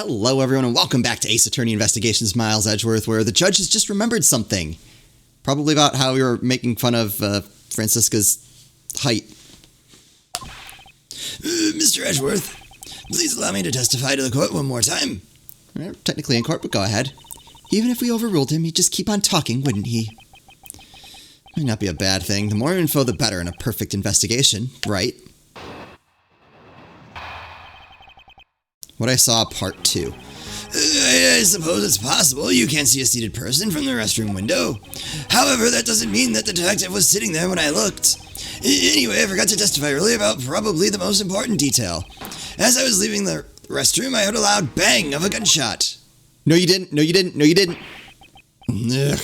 Hello, everyone, and welcome back to Ace Attorney Investigations, Miles Edgeworth, where the judge has just remembered something. Probably about how we were making fun of Francisca's height. Mr. Edgeworth, please allow me to testify to the court one more time. Technically in court, but go ahead. Even if we overruled him, he'd just keep on talking, wouldn't he? Might not be a bad thing. The more info, the better in a perfect investigation, right? What I saw, part 2. I suppose it's possible you can't see a seated person from the restroom window. However, that doesn't mean that the detective was sitting there when I looked. Anyway, I forgot to testify earlier about probably the most important detail. As I was leaving the restroom, I heard a loud bang of a gunshot. No, you didn't. No, you didn't. No, you didn't. Ugh.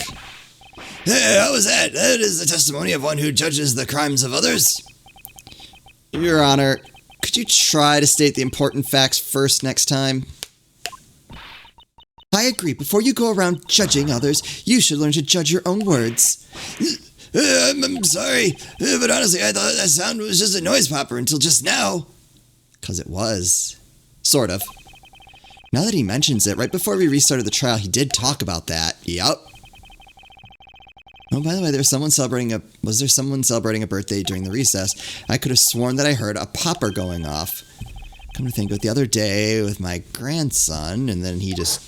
How was that? That is the testimony of one who judges the crimes of others. Your Honor, could you try to state the important facts first next time? I agree. Before you go around judging others, you should learn to judge your own words. I'm sorry, but honestly, I thought that sound was just a noise popper until just now. 'Cause it was. Sort of. Now that he mentions it, right before we restarted the trial, he did talk about that. Yup. Oh, by the way, was there someone celebrating a birthday during the recess? I could have sworn that I heard a popper going off. Come to think of it, the other day with my grandson, and then he just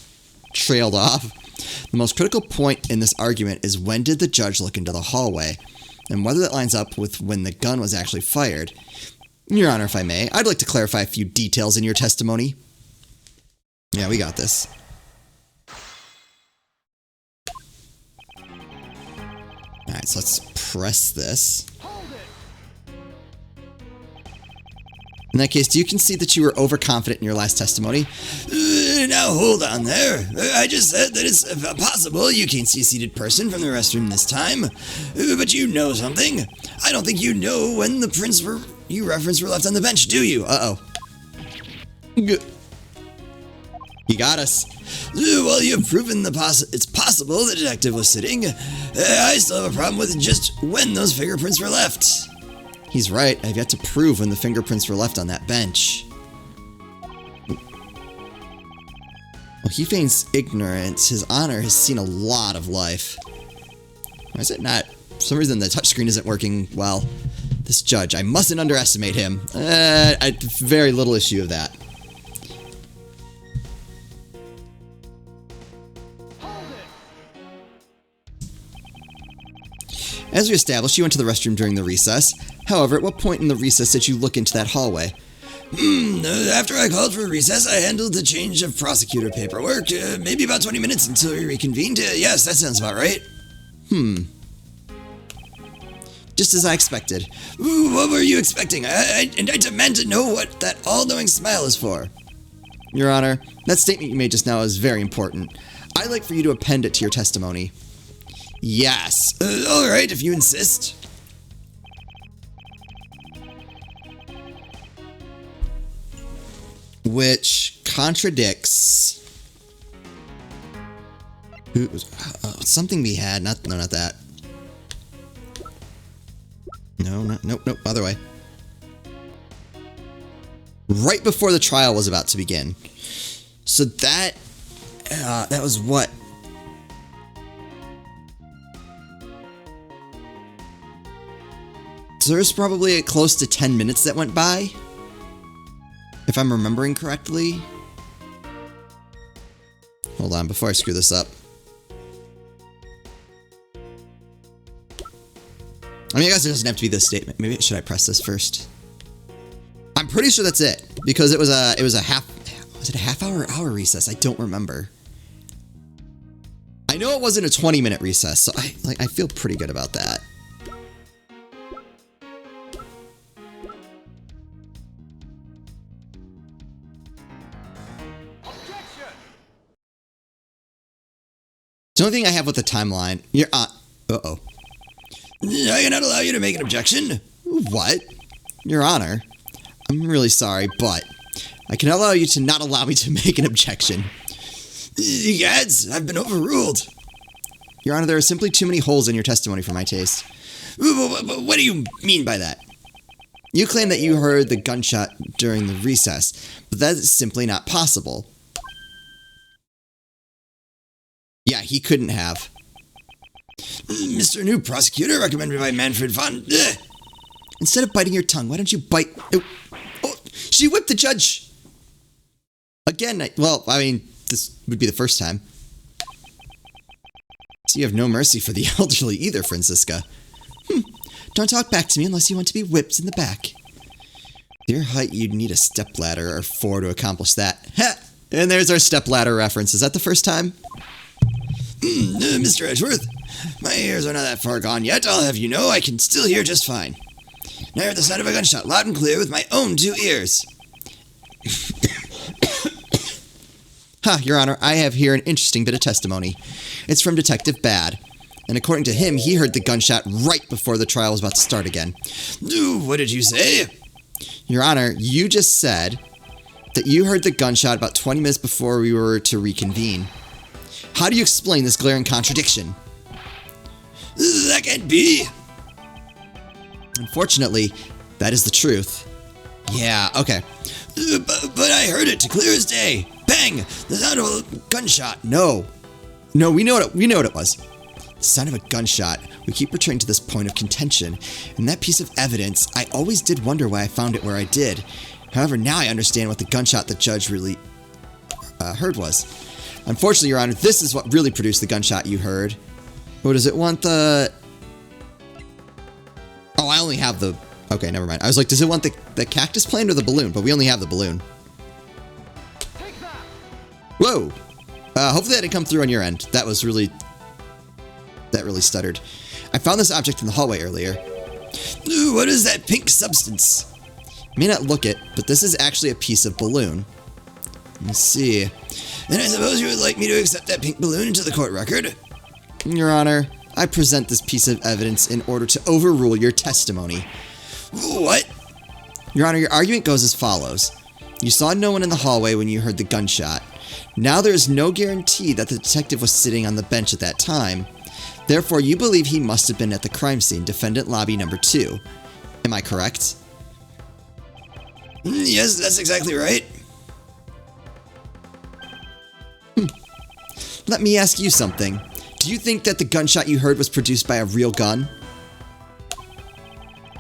trailed off. The most critical point in this argument is when did the judge look into the hallway, and whether that lines up with when the gun was actually fired. Your Honor, if I may, I'd like to clarify a few details in your testimony. Yeah, we got this. Alright, so let's press this. In that case, do you concede that you were overconfident in your last testimony? Now hold on there. I just said that it's possible you can't see a seated person from the restroom this time. But you know something. I don't think you know when the prints you referenced were left on the bench, do you? Uh-oh. You got us. Well, you've proven it's possible the detective was sitting. I still have a problem with just when those fingerprints were left. He's right. I've yet to prove when the fingerprints were left on that bench. Well, he feigns ignorance. His Honor has seen a lot of life. Why is it not? For some reason, the touchscreen isn't working well. This judge, I mustn't underestimate him. Very little issue of that. As we established, you went to the restroom during the recess. However, at what point in the recess did you look into that hallway? After I called for a recess, I handled the change of prosecutor paperwork. Maybe about 20 minutes until we reconvened. Yes, that sounds about right. Just as I expected. What were you expecting? I demand to know what that all-knowing smile is for. Your Honor, that statement you made just now is very important. I'd like for you to append it to your testimony. Yes. All right, if you insist. Which contradicts something we had. No, not that. Nope, other way. Right before the trial was about to begin. So that was what? So there's probably close to 10 minutes that went by, if I'm remembering correctly. Hold on, before I screw this up. I guess it doesn't have to be this statement. Maybe should I press this first? I'm pretty sure that's it, because it was a half hour recess? I don't remember. I know it wasn't a 20-minute recess, so I feel pretty good about that. The only thing I have with the timeline, uh-oh. I cannot allow you to make an objection. What? Your Honor, I'm really sorry, but I cannot allow you to not allow me to make an objection. Gads, I've been overruled. Your Honor, there are simply too many holes in your testimony for my taste. What do you mean by that? You claim that you heard the gunshot during the recess, but that is simply not possible. he couldn't have. Mr. New Prosecutor, recommended by Manfred von... Instead of biting your tongue, why don't you bite... Oh, she whipped the judge! Again, this would be the first time. So you have no mercy for the elderly either, Franziska. Don't talk back to me unless you want to be whipped in the back. At your height, you'd need a stepladder or 4 to accomplish that. Ha! And there's our stepladder reference. Is that the first time? Mr. Edgeworth, my ears are not that far gone yet. I'll have you know I can still hear just fine. And I heard the sound of a gunshot loud and clear with my own 2 ears. Your Honor, I have here an interesting bit of testimony. It's from Detective Bad. And according to him, he heard the gunshot right before the trial was about to start again. What did you say? Your Honor, you just said that you heard the gunshot about 20 minutes before we were to reconvene. How do you explain this glaring contradiction? That can't be. Unfortunately, that is the truth. Yeah, okay. But I heard it clear as day. Bang! The sound of a gunshot. No, we know what it was. The sound of a gunshot. We keep returning to this point of contention, and that piece of evidence, I always did wonder why I found it where I did. However, now I understand what the gunshot the judge really heard was. Unfortunately, Your Honor, this is what really produced the gunshot you heard. What does it want the... Oh, I only have the... Okay, never mind. I was like, does it want the cactus plant or the balloon? But we only have the balloon. Whoa! Hopefully that didn't come through on your end. That really stuttered. I found this object in the hallway earlier. What is that pink substance? You may not look it, but this is actually a piece of balloon. Let's see. And I suppose you would like me to accept that pink balloon into the court record? Your Honor, I present this piece of evidence in order to overrule your testimony. What? Your Honor, your argument goes as follows. You saw no one in the hallway when you heard the gunshot. Now there is no guarantee that the detective was sitting on the bench at that time. Therefore, you believe he must have been at the crime scene, defendant lobby number 2. Am I correct? Yes, that's exactly right. Let me ask you something. Do you think that the gunshot you heard was produced by a real gun?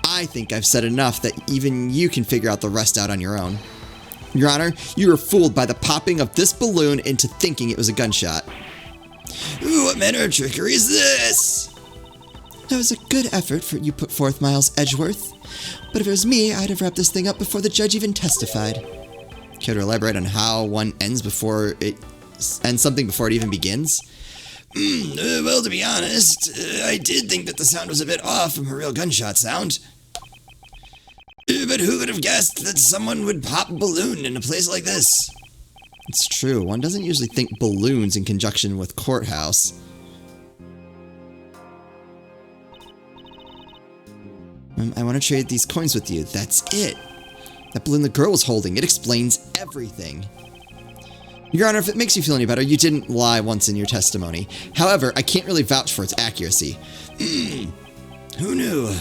I think I've said enough that even you can figure out the rest out on your own. Your Honor, you were fooled by the popping of this balloon into thinking it was a gunshot. What manner of trickery is this? That was a good effort you put forth, Miles Edgeworth. But if it was me, I'd have wrapped this thing up before the judge even testified. Care to elaborate on how one ends something before it even begins? Well, to be honest, I did think that the sound was a bit off from a real gunshot sound. But who could have guessed that someone would pop a balloon in a place like this? It's true. One doesn't usually think balloons in conjunction with courthouse. I want to trade these coins with you. That's it. That balloon the girl was holding, it explains everything. Your Honor, if it makes you feel any better, you didn't lie once in your testimony. However, I can't really vouch for its accuracy. Who knew?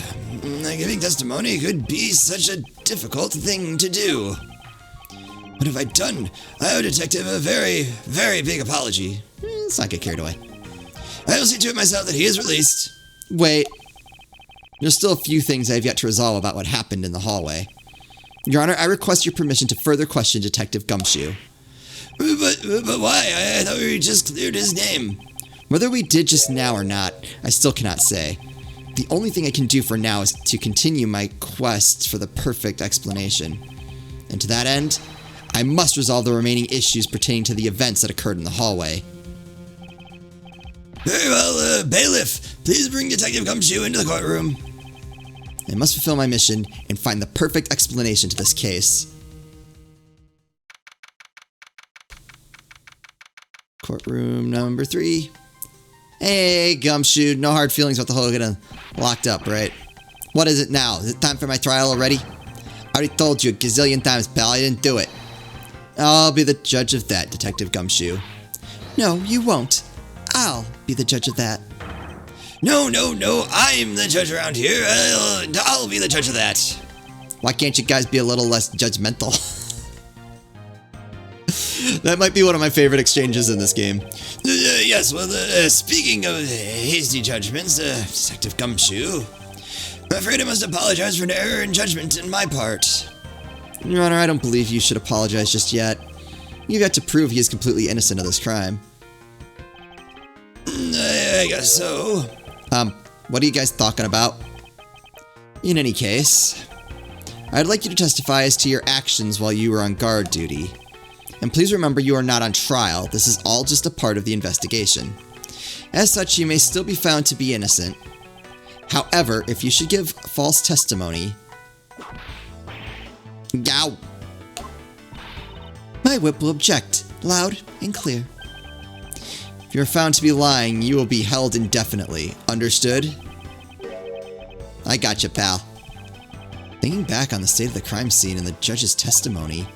Giving testimony could be such a difficult thing to do. What have I done? I owe Detective a very, very big apology. Let's not get carried away. I will see to it myself that he is released. Wait. There's still a few things I have yet to resolve about what happened in the hallway. Your Honor, I request your permission to further question Detective Gumshoe. But why? I thought we just cleared his name. Whether we did just now or not, I still cannot say. The only thing I can do for now is to continue my quest for the perfect explanation. And to that end, I must resolve the remaining issues pertaining to the events that occurred in the hallway. Very well, bailiff, please bring Detective Gumshoe into the courtroom. I must fulfill my mission and find the perfect explanation to this case. Courtroom number 3. Hey, Gumshoe, no hard feelings about the whole getting locked up, right? What is it now? Is it time for my trial already? I already told you a gazillion times, pal, I didn't do it. I'll be the judge of that, Detective Gumshoe. No, you won't. I'll be the judge of that. No, I'm the judge around here. I'll be the judge of that. Why can't you guys be a little less judgmental? That might be one of my favorite exchanges in this game. Yes, well, speaking of hasty judgments, Detective Gumshoe, I'm afraid I must apologize for an error in judgment in my part. Your Honor, I don't believe you should apologize just yet. You've got to prove he is completely innocent of this crime. I guess so. What are you guys talking about? In any case, I'd like you to testify as to your actions while you were on guard duty. And please remember, you are not on trial. This is all just a part of the investigation. As such, you may still be found to be innocent. However, if you should give false testimony... Gow! My whip will object, loud and clear. If you are found to be lying, you will be held indefinitely. Understood? I gotcha, pal. Thinking back on the state of the crime scene and the judge's testimony,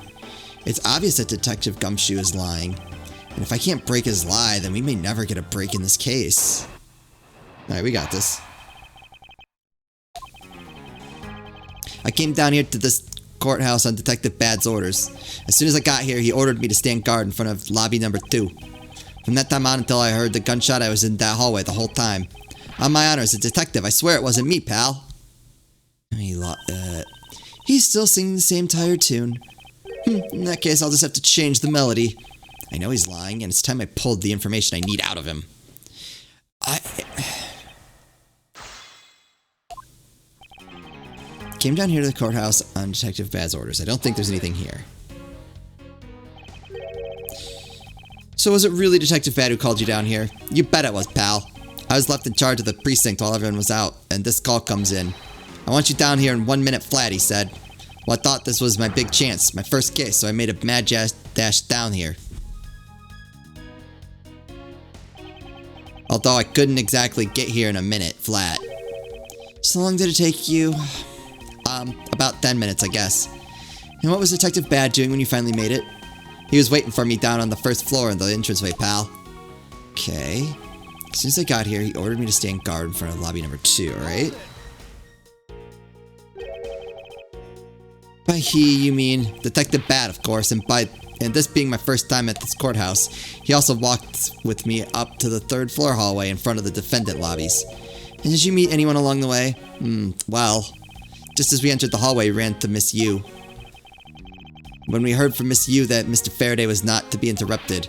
it's obvious that Detective Gumshoe is lying. And if I can't break his lie, then we may never get a break in this case. Alright, we got this. I came down here to this courthouse on Detective Bad's orders. As soon as I got here, he ordered me to stand guard in front of lobby number 2. From that time on until I heard the gunshot, I was in that hallway the whole time. On my honor as a detective, I swear it wasn't me, pal. He's still singing the same tired tune. In that case, I'll just have to change the melody. I know he's lying, and it's time I pulled the information I need out of him. Came down here to the courthouse on Detective Bad's orders. I don't think there's anything here. So was it really Detective Bad who called you down here? You bet it was, pal. I was left in charge of the precinct while everyone was out, and this call comes in. I want you down here in 1 minute flat, he said. Well, I thought this was my big chance, my first case, so I made a mad dash down here. Although I couldn't exactly get here in a minute flat. So long did it take you? About 10 minutes, I guess. And what was Detective Bad doing when you finally made it? He was waiting for me down on the first floor in the entranceway, pal. Okay. As soon as I got here, he ordered me to stand guard in front of lobby number 2, right? By he, you mean Detective Bad, of course, and this being my first time at this courthouse, he also walked with me up to the 3rd floor hallway in front of the defendant lobbies. And did you meet anyone along the way? Well, just as we entered the hallway, we ran to Miss Yu. When we heard from Miss Yu that Mr. Faraday was not to be interrupted,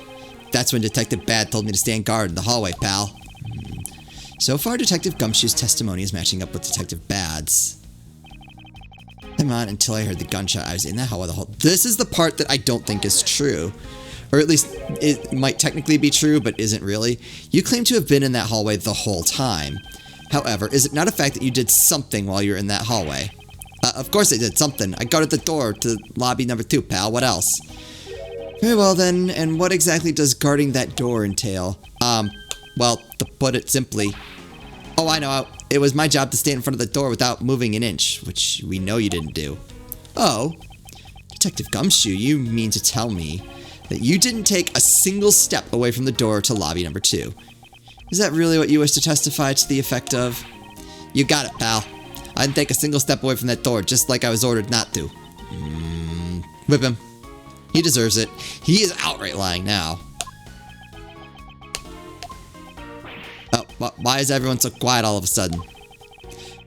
that's when Detective Bad told me to stand guard in the hallway, pal. So far, Detective Gumshoe's testimony is matching up with Detective Bad's. I'm on until I heard the gunshot. I was in that hallway the whole... This is the part that I don't think is true. Or at least, it might technically be true, but isn't really. You claim to have been in that hallway the whole time. However, is it not a fact that you did something while you were in that hallway? Of course I did something. I guarded the door to lobby number 2, pal. What else? Very well then, and what exactly does guarding that door entail? Well, to put it simply... Oh, I know. It was my job to stand in front of the door without moving an inch, which we know you didn't do. Oh. Detective Gumshoe, you mean to tell me that you didn't take a single step away from the door to lobby number 2? Is that really what you wish to testify to the effect of? You got it, pal. I didn't take a single step away from that door, just like I was ordered not to. Whip him. He deserves it. He is outright lying now. Oh, why is everyone so quiet all of a sudden?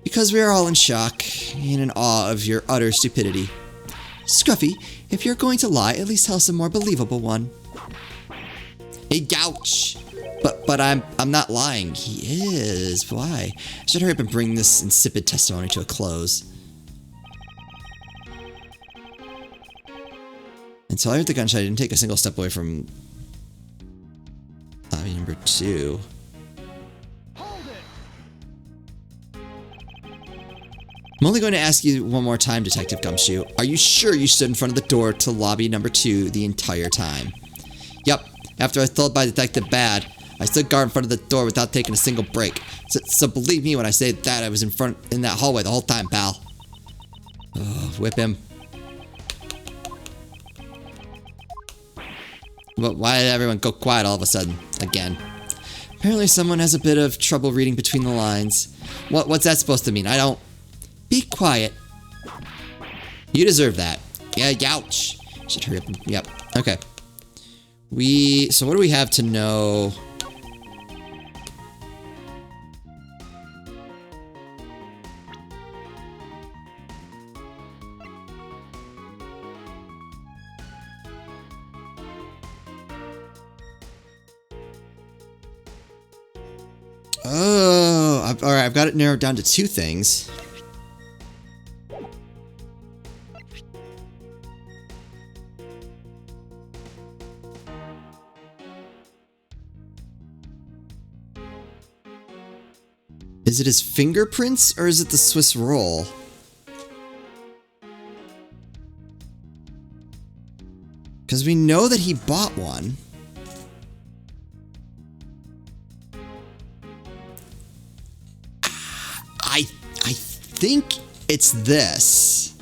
Because we are all in shock and in awe of your utter stupidity. Scruffy, if you're going to lie, at least tell us a more believable one. Hey, ouch! But I'm not lying. He is. Why? I should hurry up and bring this insipid testimony to a close. Until I heard the gunshot, I didn't take a single step away from lobby number 2. I'm only going to ask you one more time, Detective Gumshoe. Are you sure you stood in front of the door to lobby number 2 the entire time? Yep. After I was told by Detective Bad, I stood guard in front of the door without taking a single break. So believe me when I say that I was in that hallway the whole time, pal. Oh, whip him. But why did everyone go quiet all of a sudden? Again. Apparently someone has a bit of trouble reading between the lines. What's that supposed to mean? I don't... Be quiet. You deserve that. Yeah, ouch. Should hurry up. Yep. Okay. So what do we have to know? Oh, all right. I've got it narrowed down to 2 things. Is it his fingerprints or is it the Swiss roll? Because we know that he bought one. I think it's this.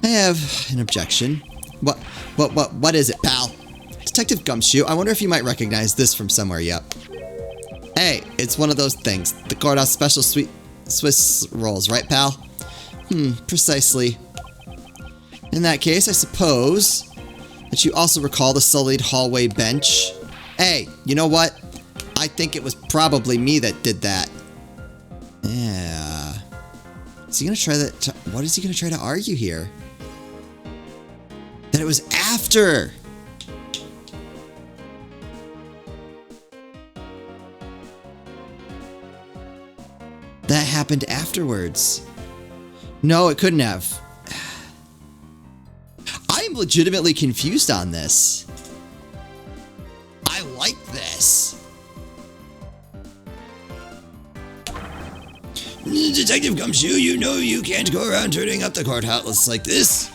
I have an objection. What is it, pal? Detective Gumshoe, I wonder if you might recognize this from somewhere. Yep. Hey, it's one of those things. The courthouse special Swiss rolls, right, pal? Precisely. In that case, I suppose that you also recall the sullied hallway bench. Hey, you know what? I think it was probably me that did that. Yeah. Is he gonna try that? What is he gonna try to argue here? That it was after. That happened afterwards. No, it couldn't have. I am legitimately confused on this. I like this. Detective Gumshoe, you know you can't go around turning up the courthouse like this.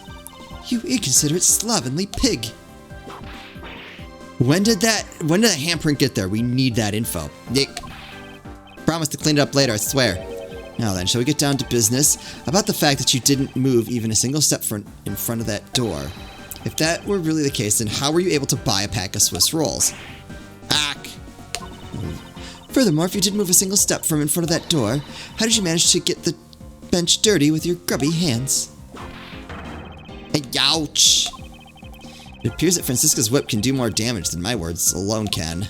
You inconsiderate, slovenly pig. When did that handprint get there? We need that info. Nick. Promise to clean it up later, I swear. Now then, shall we get down to business about the fact that you didn't move even a single step in front of that door? If that were really the case, then how were you able to buy a pack of Swiss rolls? Ack. Furthermore, if you didn't move a single step from in front of that door, how did you manage to get the bench dirty with your grubby hands? Ouch! It appears that Francisca's whip can do more damage than my words alone can.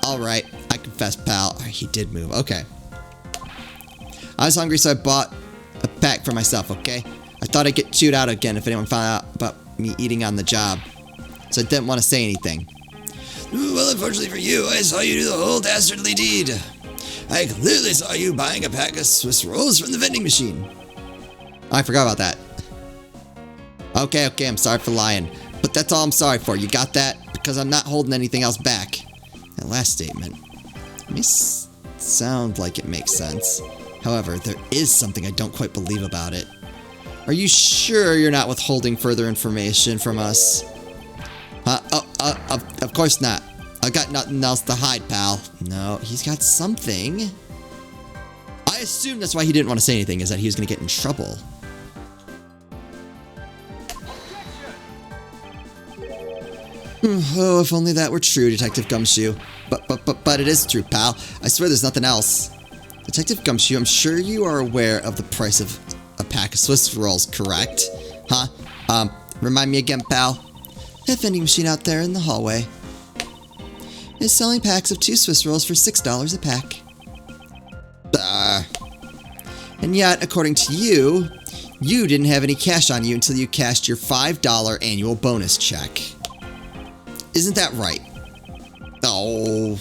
Alright, I confess, pal. He did move. Okay. I was hungry, so I bought a pack for myself, okay? I thought I'd get chewed out again if anyone found out about me eating on the job. So I didn't want to say anything. Well, unfortunately for you, I saw you do the whole dastardly deed. I clearly saw you buying a pack of Swiss rolls from the vending machine. I forgot about that. Okay, I'm sorry for lying. But that's all I'm sorry for. You got that? Because I'm not holding anything else back. That last statement may sound like it makes sense. However, there is something I don't quite believe about it. Are you sure you're not withholding further information from us? Of course not. I've got nothing else to hide, pal. No, he's got something. I assume that's why he didn't want to say anything, is that he was going to get in trouble. Oh, if only that were true, Detective Gumshoe. But it is true, pal. I swear there's nothing else. Detective Gumshoe, I'm sure you are aware of the price of a pack of Swiss rolls, correct? Huh? Remind me again, pal. That vending machine out there in the hallway is selling packs of 2 Swiss rolls for $6 a pack. And yet, according to you, you didn't have any cash on you until you cashed your $5 annual bonus check. Isn't that right? Oh.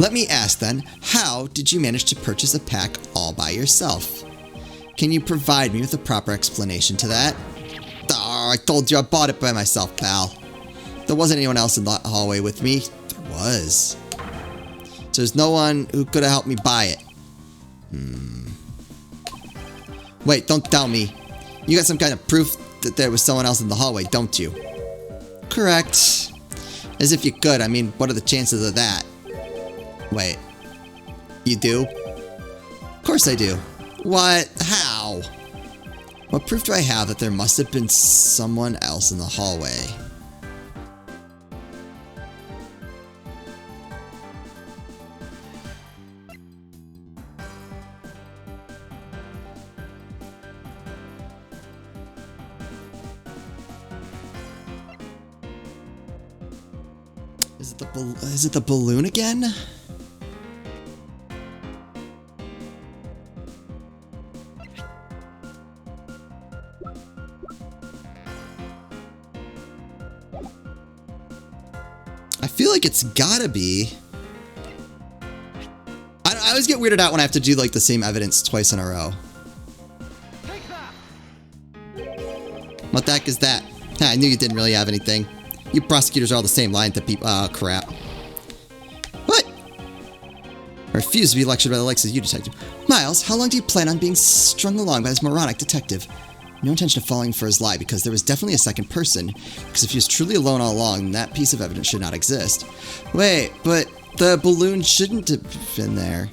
Let me ask then, how did you manage to purchase a pack all by yourself? Can you provide me with a proper explanation to that? Oh, I told you I bought it by myself, pal. There wasn't anyone else in the hallway with me. There was. So there's no one who could have helped me buy it. Wait, don't tell me. You got some kind of proof that there was someone else in the hallway, don't you? Correct. As if you could. I mean, what are the chances of that? Wait. You do? Of course I do. What? How? What proof do I have that there must have been someone else in the hallway? Is it the balloon again? I feel like it's gotta be. I always get weirded out when I have to do like the same evidence twice in a row. What the heck is that? I knew you didn't really have anything. You prosecutors are all the same, lying to people. Oh, crap. What? I refuse to be lectured by the likes of you, Detective. Miles, how long do you plan on being strung along by this moronic detective? No intention of falling for his lie, because there was definitely a second person. Because if he was truly alone all along, then that piece of evidence should not exist. Wait, but the balloon shouldn't have been there.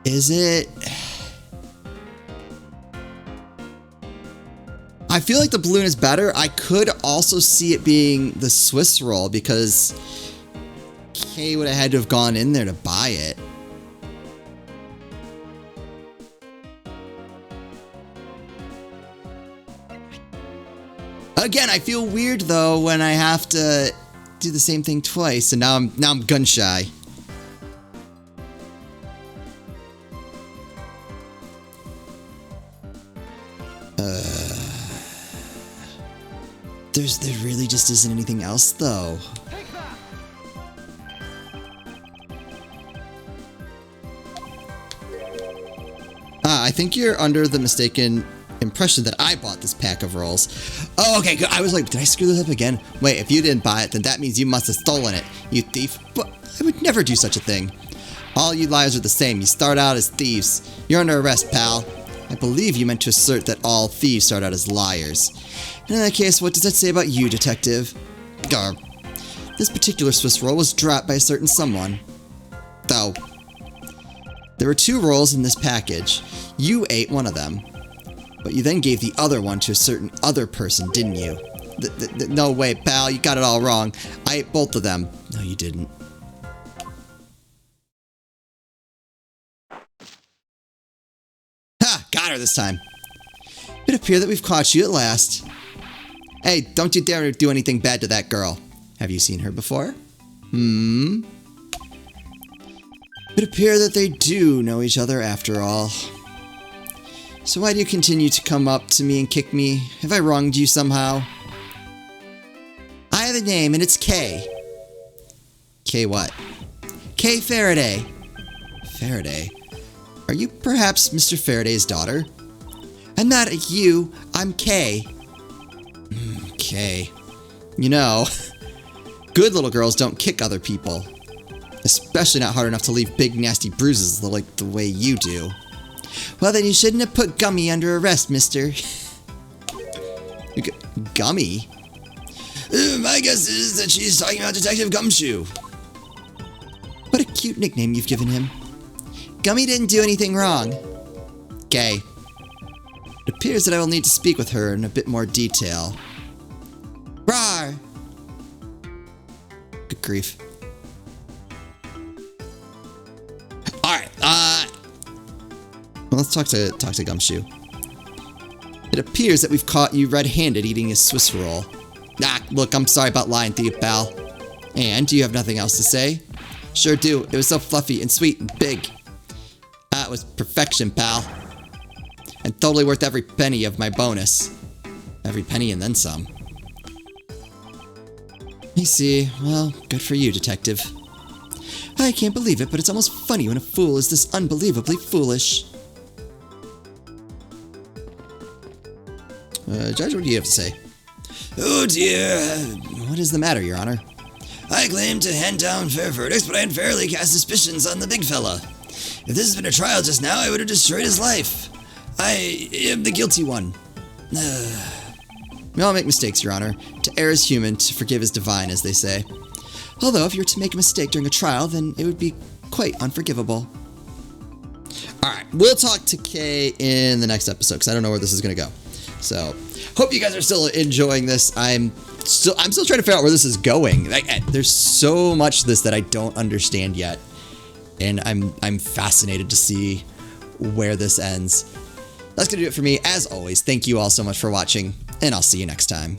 Is it? I feel like the balloon is better. I could also see it being the Swiss roll because Kay would have had to have gone in there to buy it. Again, I feel weird though when I have to do the same thing twice, and now I'm gun shy. There really just isn't anything else, though. I think you're under the mistaken impression that I bought this pack of rolls. Oh, okay, good. I was like, did I screw this up again? Wait, if you didn't buy it, then that means you must have stolen it, you thief. But I would never do such a thing. All you liars are the same. You start out as thieves. You're under arrest, pal. I believe you meant to assert that all thieves start out as liars. And in that case, what does that say about you, Detective? Garb. This particular Swiss roll was dropped by a certain someone. Though. There were 2 rolls in this package. You ate one of them. But you then gave the other one to a certain other person, didn't you? No way, pal, you got it all wrong. I ate both of them. No, you didn't. Ha! Got her this time. It appears that we've caught you at last. Hey, don't you dare do anything bad to that girl. Have you seen her before? It appears that they do know each other after all. So why do you continue to come up to me and kick me? Have I wronged you somehow? I have a name and it's Kay. Kay what? Kay Faraday. Faraday? Are you perhaps Mr. Faraday's daughter? I'm not you, I'm Kay. Kay. You know, good little girls don't kick other people. Especially not hard enough to leave big nasty bruises like the way you do. Well then you shouldn't have put Gummy under arrest, mister. Gummy? My guess is that she's talking about Detective Gumshoe. What a cute nickname you've given him. Gummy didn't do anything wrong. Kay. It appears that I will need to speak with her in a bit more detail. Rawr! Good grief. Alright, well, let's talk to Gumshoe. It appears that we've caught you red-handed eating a Swiss roll. Ah, look, I'm sorry about lying to you, pal. And, do you have nothing else to say? Sure do. It was so fluffy and sweet and big. That was perfection, pal. and totally worth every penny of my bonus. Every penny and then some. I see. Well, good for you, Detective. I can't believe it, but it's almost funny when a fool is this unbelievably foolish. Judge, what do you have to say? Oh dear. What is the matter, Your Honor? I claim to hand down fair verdicts, but I unfairly cast suspicions on the big fella. If this had been a trial just now, I would have destroyed his life. I am the guilty one. We all make mistakes, Your Honor. To err is human, to forgive is divine, as they say. Although, if you were to make a mistake during a trial, then it would be quite unforgivable. Alright, we'll talk to Kay in the next episode, because I don't know where this is going to go. So, hope you guys are still enjoying this. I'm still trying to figure out where this is going. There's so much to this that I don't understand yet. And I'm fascinated to see where this ends. That's going to do it for me. As always, thank you all so much for watching, and I'll see you next time.